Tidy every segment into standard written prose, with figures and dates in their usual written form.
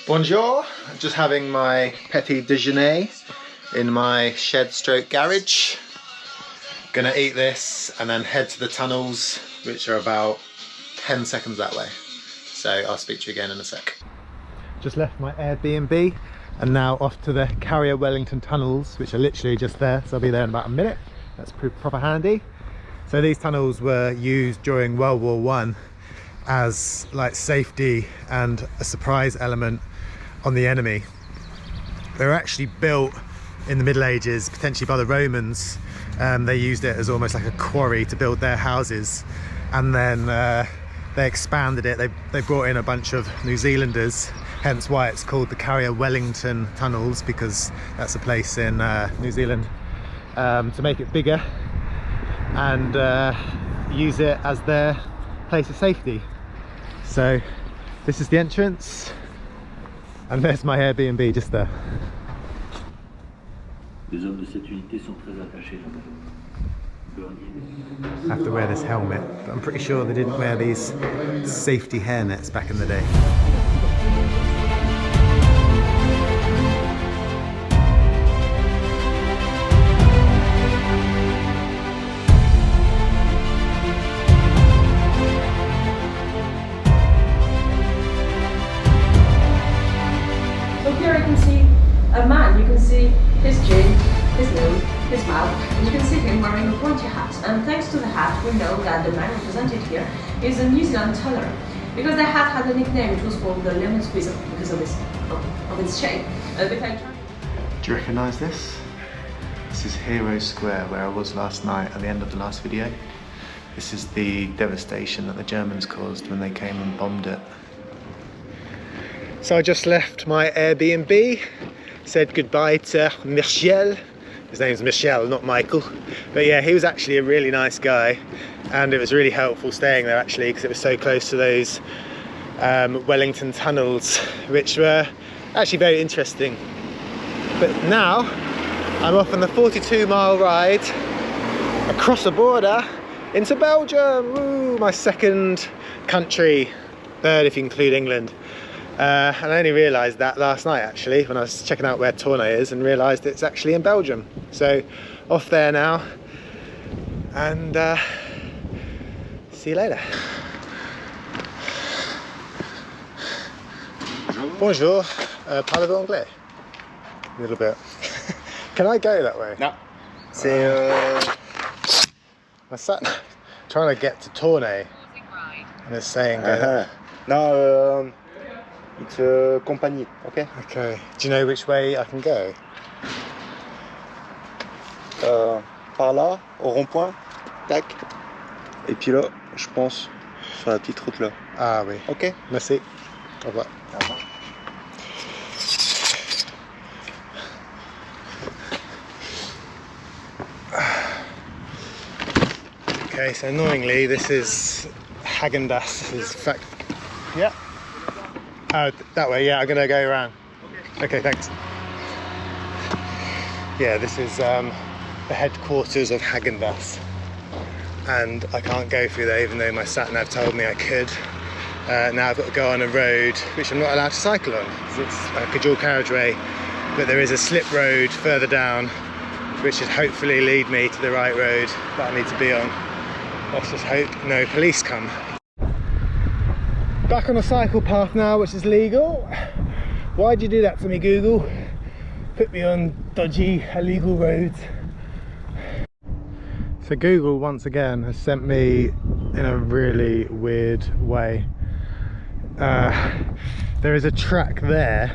Bonjour, just having my petit déjeuner in my shed stroke garage. Gonna eat this and then head to the tunnels, which are about 10 seconds that way. So I'll speak to you again in a sec. Just left my Airbnb and now off to the Carrier Wellington tunnels, which are literally just there. So I'll be there in about a minute. That's proper handy. So these tunnels were used during World War I as like safety and a surprise element on the enemy. They were actually built in the Middle Ages, potentially by the Romans. They used it as almost like a quarry to build their houses, and then they expanded it. They brought in a bunch of New Zealanders, hence why it's called the Carrier Wellington tunnels, because that's a place in New Zealand, to make it bigger and use it as their place of safety. So this is the entrance, and there's my Airbnb just there. I have to wear this helmet, but I'm pretty sure they didn't wear these safety hairnets back in the day. You can see his chin, his nose, his mouth, and you can see him wearing a pointy hat. And thanks to the hat, we know that the man represented here is a New Zealand teller, because the hat had a nickname which was called the lemon squeezer because of its shape. Do you recognise this? This is Hero Square, where I was last night at the end of the last video. This is the devastation that the Germans caused when they came and bombed it. So I just left my Airbnb. Said goodbye to Michel. His name's Michel, not Michael. But yeah, he was actually a really nice guy, and it was really helpful staying there actually, because it was so close to those Wellington tunnels, which were actually very interesting. But now I'm off on the 42-mile ride across the border into Belgium. Woo, my second country, third if you include England. And I only realised that last night actually, when I was checking out where Tournai is, and realised it's actually in Belgium. So off there now, and see you later. Bonjour, parlez-vous anglais? A little bit. Can I go that way? No. My son trying to get to Tournai, and it's saying no. It's a company, okay? Okay. Do you know which way I can go? Par là, au rond-point, tac. Et puis là, je pense, sur la petite route là. Ah oui. Ok. Merci. Au revoir. Au revoir. Okay, so annoyingly, this is Häagen-Dazs' fact. Yeah. Oh, that way, yeah, I'm gonna go around. Okay, thanks. Yeah, this is the headquarters of Häagen-Dazs. And I can't go through there even though my sat-nav told me I could. Now I've got to go on a road which I'm not allowed to cycle on. It's like a dual carriageway, but there is a slip road further down which should hopefully lead me to the right road that I need to be on. Let's just hope no police come. Back on a cycle path now, which is legal. Why'd you do that to me, Google? Put me on dodgy, illegal roads. So Google once again has sent me in a really weird way. There is a track there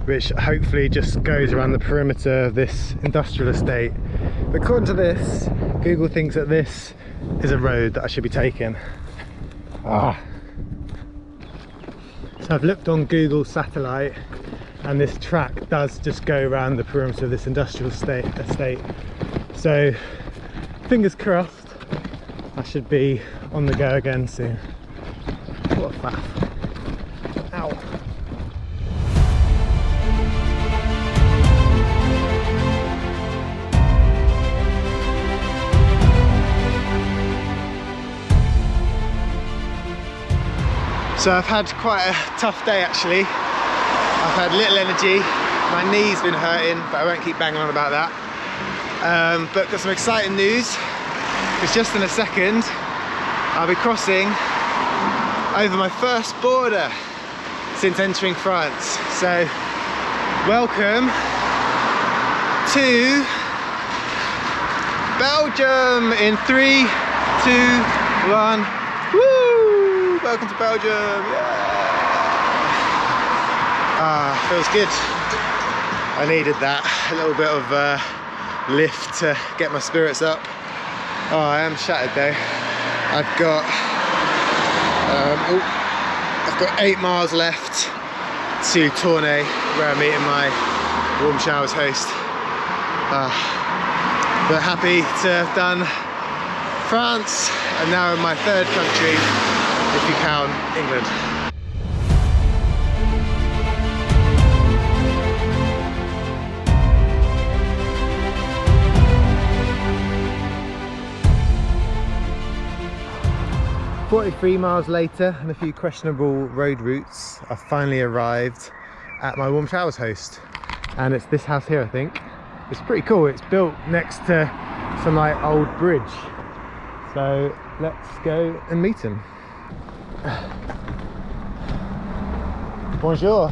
which hopefully just goes around the perimeter of this industrial estate. But according to this, Google thinks that this is a road that I should be taking. So I've looked on Google satellite, and this track does just go around the perimeter of this industrial estate. So fingers crossed, I should be on the go again soon. What a faff. Ow. So I've had quite a tough day actually. I've had little energy, my knee's been hurting, but I won't keep banging on about that. But got some exciting news, because just in a second I'll be crossing over my first border since entering France. So welcome to Belgium in 3, 2, 1. Woo! Welcome to Belgium. Yeah! Feels good. I needed that. A little bit of lift to get my spirits up. Oh, I am shattered though. I've got 8 miles left to Tournai, where I'm meeting my warm showers host. But happy to have done France, and now in my third country, if you count England. "43 miles later and a few questionable road routes, I've finally arrived at my warm showers host, and it's this house here, I think. It's pretty cool. It's built next to some like old bridge, so let's go and meet him. Bonjour.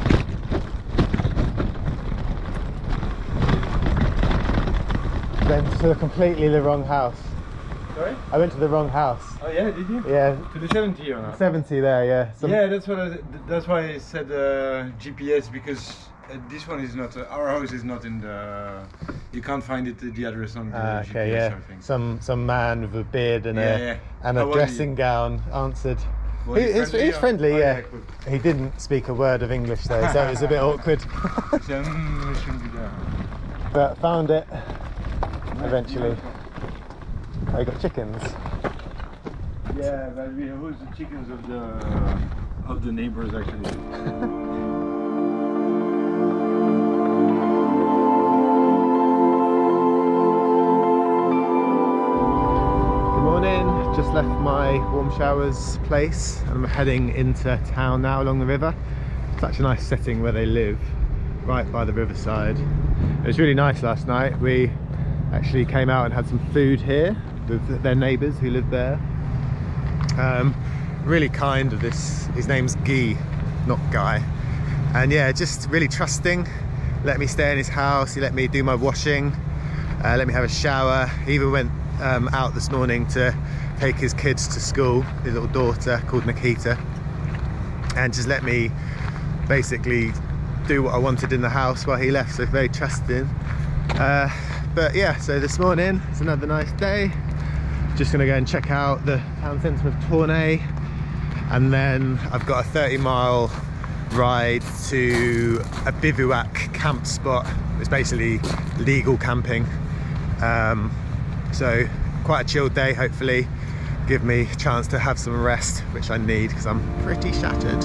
Went to completely the wrong house. Sorry? I went to the wrong house. Oh yeah, did you? Yeah. To the 70 or not? 70 there, yeah. Yeah, that's why I said GPS, because this one is not, our house is not in the, you can't find it, the address on the GPS, Okay, yeah. I think. Some man with a beard and Yeah. a How was dressing gown answered. Was He's friendly, Oh, yeah. Good. He didn't speak a word of English though, so it was a bit awkward. We shouldn't be there. But found it eventually. Oh, you got chickens. Yeah, but we have the chickens of the neighbors actually. Good morning, just left my warm showers place and I'm heading into town now along the river. Such a nice setting where they live, right by the riverside. It was really nice last night. We actually came out and had some food here with their neighbours who live there. Really kind of this, his name's Guy, not Guy. And yeah, just really trusting. Let me stay in his house, he let me do my washing, let me have a shower. He even went out this morning to take his kids to school, his little daughter called Nikita, and just let me basically do what I wanted in the house while he left, so very trusting. But yeah, so this morning it's another nice day. Just gonna go and check out the town centre of Tournai, and then I've got a 30-mile ride to a bivouac camp spot. It's basically legal camping. So quite a chilled day, hopefully give me a chance to have some rest, which I need because I'm pretty shattered.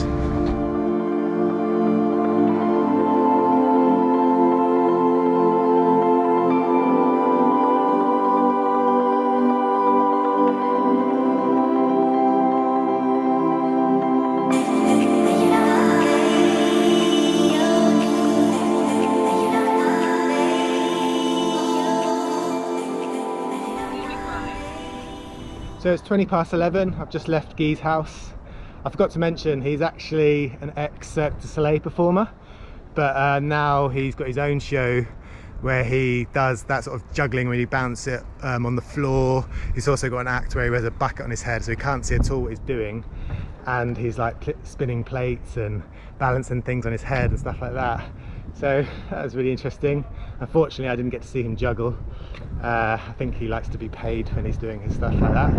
So it's 11:20. I've just left Guy's house. I forgot to mention he's actually an ex-Cirque du Soleil performer, but now he's got his own show where he does that sort of juggling when you bounce it on the floor. He's also got an act where he wears a bucket on his head, so he can't see at all what he's doing, and he's like spinning plates and balancing things on his head and stuff like that. So that was really interesting. Unfortunately, I didn't get to see him juggle. I think he likes to be paid when he's doing his stuff like that.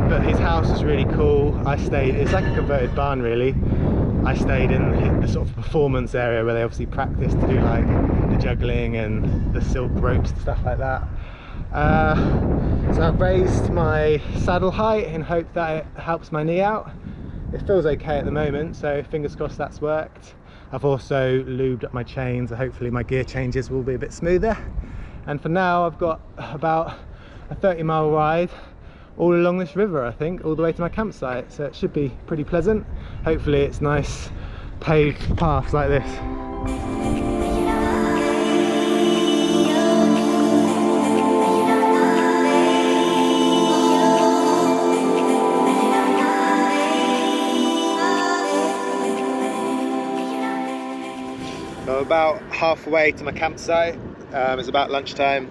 But his house is really cool. I stayed, it's like a converted barn really. I stayed in the sort of performance area where they obviously practice to do like the juggling and the silk ropes and stuff like that. So I've raised my saddle height in hope that it helps my knee out. It feels okay at the moment, so fingers crossed that's worked. I've also lubed up my chains, so hopefully my gear changes will be a bit smoother. And for now I've got about a 30-mile ride, all along this river, I think, all the way to my campsite, so it should be pretty pleasant. Hopefully it's nice paved paths like this. So about halfway to my campsite. It's about lunchtime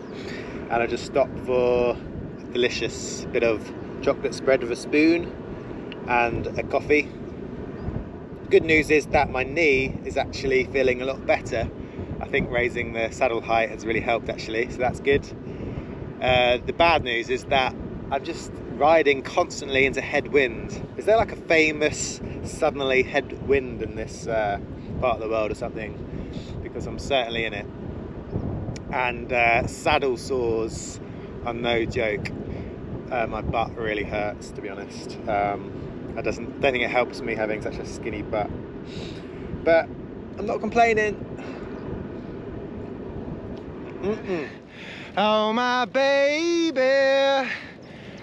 and I just stopped for a delicious bit of chocolate spread with a spoon and a coffee. Good news is that my knee is actually feeling a lot better. I think raising the saddle height has really helped actually, so that's good. The bad news is that I'm just riding constantly into headwind. Is there like a famous southerly headwind in this part of the world or something? Because I'm certainly in it. And saddle sores are no joke. My butt really hurts, to be honest. I don't think it helps me having such a skinny butt, but I'm not complaining. Oh my baby,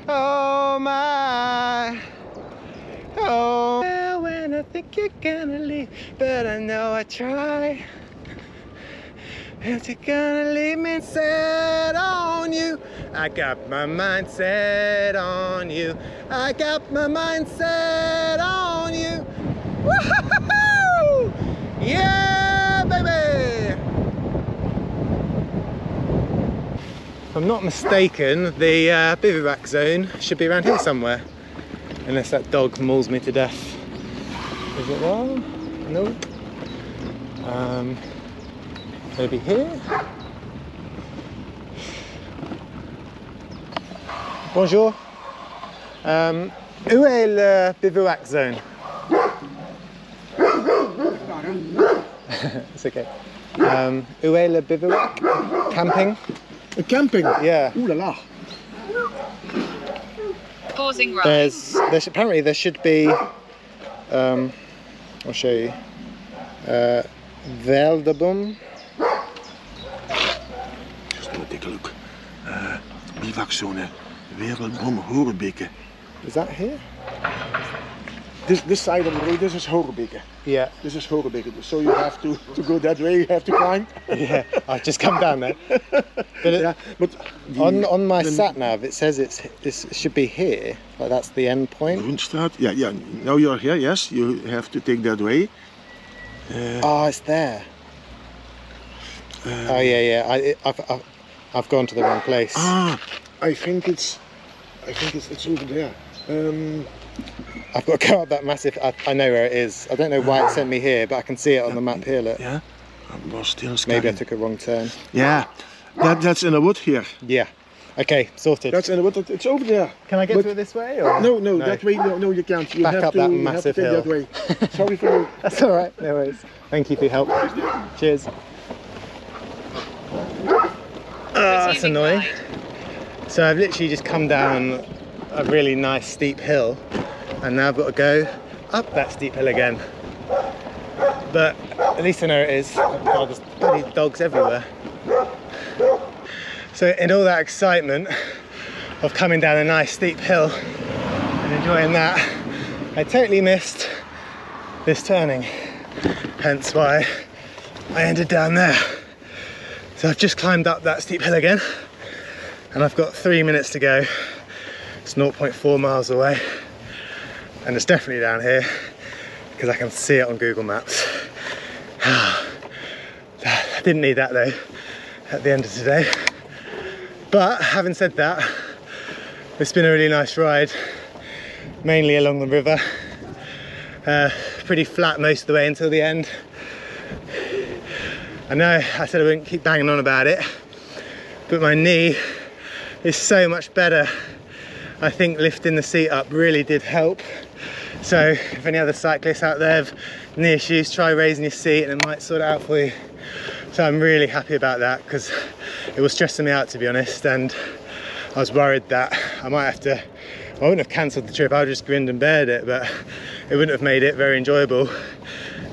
oh my, oh. When I think you're gonna leave, but I know I try. If you're gonna leave me set on you, I got my mind set on you. I got my mind set on you. Woohoo! Yeah, baby! If I'm not mistaken, the bivouac zone should be around here somewhere. Unless that dog mauls me to death. Is it there? No. Maybe here? Bonjour. Où est le bivouac zone? It's okay. Où est le bivouac? Camping? Camping? Yeah. Ooh la la. Pausing right. Apparently there should be, I'll show you, Belgium. Take a look. Bivouaczone, Wereldbom, Horebeke. Is that here? This side of the road, this is Horebeke. Yeah. This is Horebeke. So you have to go that way, you have to climb. Yeah, I've just come down there. But on my sat nav it says it should be here. Like that's the end point. Groenstraat. Yeah. Now you're here, yes. You have to take that way. Oh, it's there. Oh yeah. I've gone to the wrong place. Ah, I think it's over there. I've got to go up that massive. I know where it is. I don't know why it sent me here, but I can see it on the map here. Look. Yeah. Maybe I took a wrong turn. Yeah. That's in the wood here. Yeah. Okay, sorted. That's in the wood. It's over there. Can I get to it this way? Or? No, that way. No, you can't. You Back have up to, that you massive have to take hill. that way. Sorry for you. That's all right. No worries. Thank you for your help. Cheers. That's annoying. So I've literally just come down a really nice steep hill and now I've got to go up that steep hill again. But at least I know it is. God, there's bloody dogs everywhere. So in all that excitement of coming down a nice steep hill and enjoying that, I totally missed this turning. Hence why I ended down there. So I've just climbed up that steep hill again and I've got 3 minutes to go. It's 0.4 miles away and it's definitely down here because I can see it on Google Maps. I didn't need that though at the end of today. But having said that, it's been a really nice ride, mainly along the river. Pretty flat most of the way until the end. I know I said I wouldn't keep banging on about it, but my knee is so much better. I think lifting the seat up really did help. So if any other cyclists out there have knee issues, try raising your seat and it might sort it out for you. So I'm really happy about that because it was stressing me out, to be honest, and I was worried that I might have to, I wouldn't have cancelled the trip, I would just grinned and bared it, but it wouldn't have made it very enjoyable.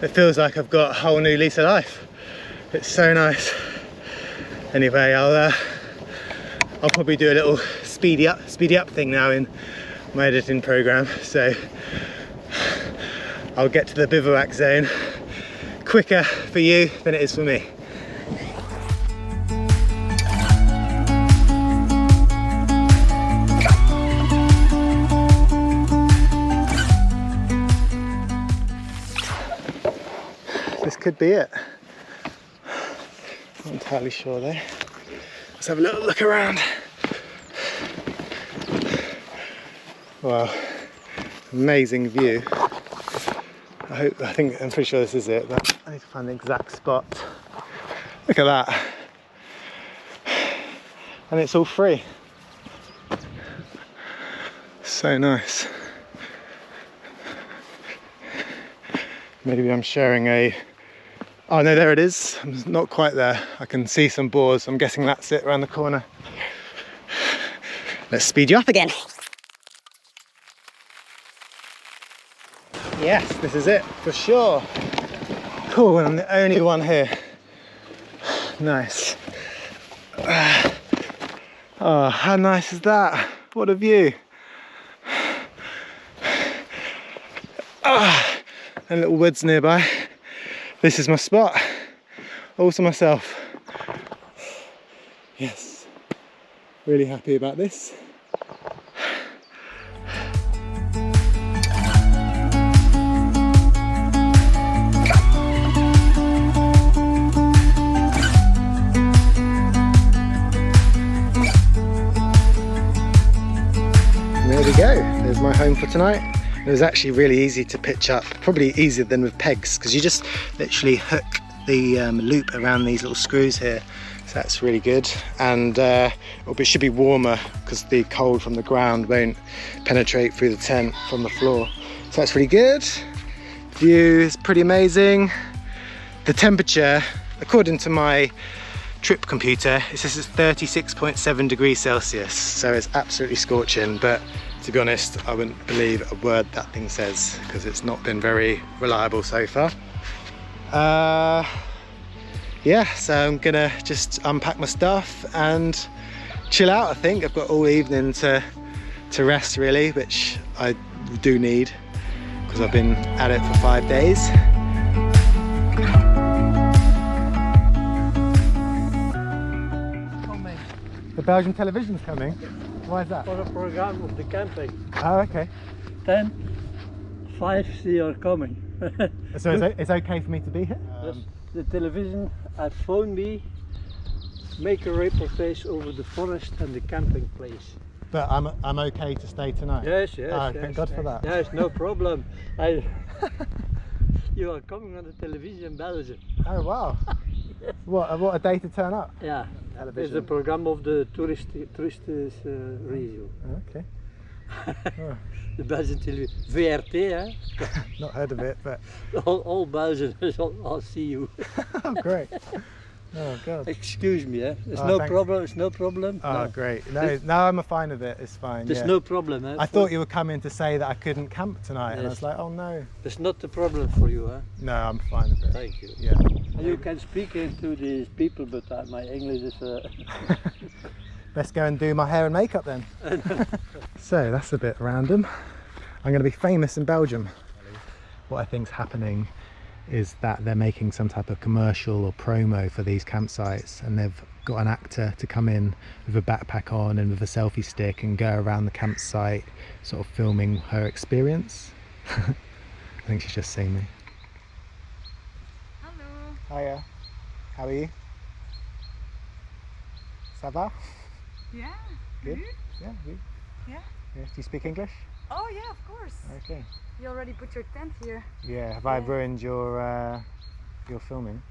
It feels like I've got a whole new lease of life. It's so nice. Anyway, I'll probably do a little speedy up thing now in my editing program, so I'll get to the bivouac zone quicker for you than it is for me. This could be it. Not entirely sure though. Let's have a little look around. Wow, amazing view. I'm pretty sure this is it, but I need to find the exact spot. Look at that. And it's all free. So nice. Maybe I'm sharing a... Oh no, there it is. I'm not quite there. I can see some boards. I'm guessing that's it around the corner. Let's speed you up again. Yes, this is it for sure. Cool, and I'm the only one here. Nice. Oh, how nice is that? What a view. And little woods nearby. This is my spot, all to myself. Yes, really happy about this. There we go, there's my home for tonight. It was actually really easy to pitch up, probably easier than with pegs, because you just literally hook the loop around these little screws here. So that's really good, and it should be warmer because the cold from the ground won't penetrate through the tent from the floor. So that's really good. View is pretty amazing. The temperature, according to my trip computer, it says it's 36.7 degrees Celsius, so it's absolutely scorching, but to be honest, I wouldn't believe a word that thing says because it's not been very reliable so far. Yeah, so I'm gonna just unpack my stuff and chill out. I think I've got all evening to rest really, which I do need because I've been at it for 5 days. The Belgian television's coming. Why is that? For the program of the camping. Oh, okay. 10:05 they are coming. So it's okay for me to be here? Yes, the television had phoned me, make a reportage over the forest and the camping place. But I'm okay to stay tonight? Yes. Thank God for that. Yes, no problem. You are coming on the television, Belgium. Oh wow. Yes. What a day to turn up. Yeah. Television. It's the program of the tourist radio. Okay. Oh. The Belgian television, VRT, eh? Not heard of it, but all Belgians, I'll see you. Oh, great. Oh God. Excuse me, eh? It's Oh, no problem. It's no problem. Oh, no. great. No, I'm fine with it. It's fine. There's yeah. no problem, eh? I thought you were coming to say that I couldn't camp tonight, and I Yes. was like, oh no. It's not the problem for you, eh? No, I'm fine with it. Thank you. Yeah. And you can speak into these people, but my English is. Best go and do my hair and makeup then. So that's a bit random. I'm going to be famous in Belgium. What I think's happening is that they're making some type of commercial or promo for these campsites, and they've got an actor to come in with a backpack on and with a selfie stick and go around the campsite sort of filming her experience. I think she's just seen me. Hello. Hiya, how are you? Ça va? Yeah. Good? You? Yeah, good. Yeah. Yeah. Do you speak English? Oh yeah, of course. Okay. You already put your tent here. Yeah, have I Yeah. ruined your filming?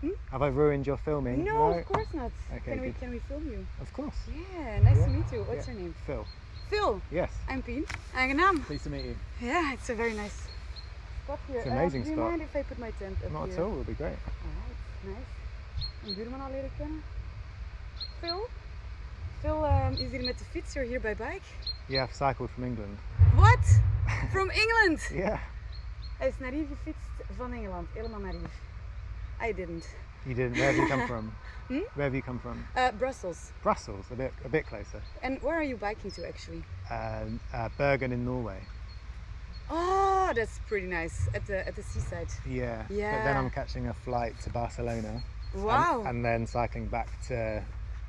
Hmm? Have I ruined your filming? No, of course not. Okay, good. Can we film you? Of course. Yeah, nice Yeah. to meet you. What's Yeah. your name? Phil. Phil. Yes. I'm Pien. Aangenaam. Pleased to meet you. Yeah, it's a very nice spot here. It's an amazing do you spot. mind if I put my tent up Not here? at all, it'll be great. Alright, nice. Een buurman al leren kennen. Phil? Phil is hier met de fiets. You're here by bike. Yeah, I've cycled from England. What? From England? Yeah. Hij is naar hier gefietst van Engeland, helemaal naar hier. I didn't. You didn't. Where have you come from? Where have you come from? Brussels. Brussels, a bit closer. And where are you biking to actually? Bergen in Norway. Oh, that's pretty nice. At the seaside. Yeah. Yeah. But then I'm catching a flight to Barcelona. Wow. And then cycling back to,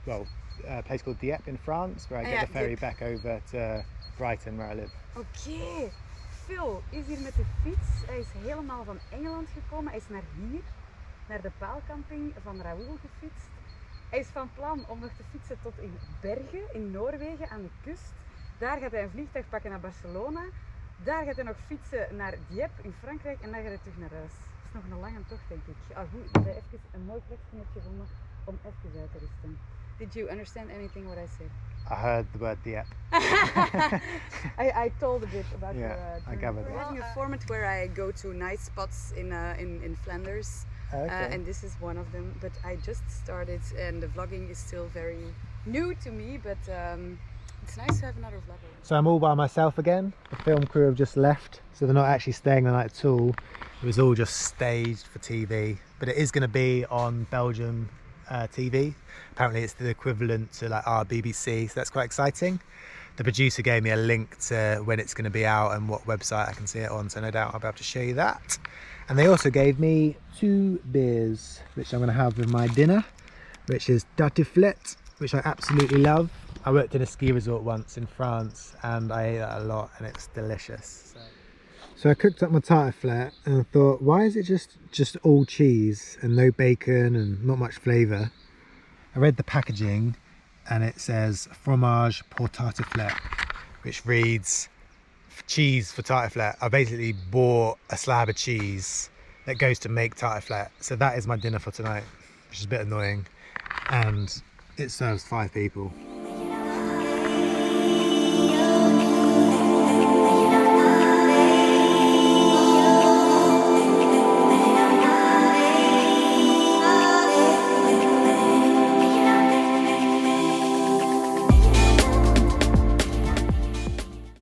well, a place called Dieppe in France, where I get the ferry Dieppe. back over to Brighton, where I live. Oké. Phil is hier met de fiets. Hij is helemaal van Engeland gekomen. Hij is naar hier, naar de paalcamping van Raoul gefietst. Hij is van plan om nog te fietsen tot in Bergen, in Noorwegen, aan de kust. Daar gaat hij een vliegtuig pakken naar Barcelona. Daar gaat hij nog fietsen naar Dieppe in Frankrijk en dan gaat hij terug naar huis. Dat is nog een lange tocht, denk ik. Ah, goed dat hij even een mooi plekje heeft gevonden om even uit te rusten. Did you understand anything what I said? I heard the word Dieppe. I told a bit about Yeah, your I gathered We're that. having a format where I go to nice spots in Flanders, Okay. and this is one of them. But I just started, and the vlogging is still very new to me. But it's nice to have another vlogger. So I'm all by myself again. The film crew have just left, so they're not actually staying the night at all. It was all just staged for TV, but it is going to be on Belgium TV. Apparently it's the equivalent to like our BBC, so that's quite exciting. The producer gave me a link to when it's going to be out and what website I can see it on, so no doubt I'll be able to show you that. And they also gave me 2 beers, which I'm going to have with my dinner, which is tartiflette, which I absolutely love. I worked in a ski resort once in France and I ate that a lot and it's delicious. So I cooked up my tartiflette and I thought, why is it just all cheese and no bacon and not much flavour? I read the packaging and it says fromage pour tartiflette, which reads cheese for tartiflette. I basically bought a slab of cheese that goes to make tartiflette. So that is my dinner for tonight, which is a bit annoying. And it serves 5 people.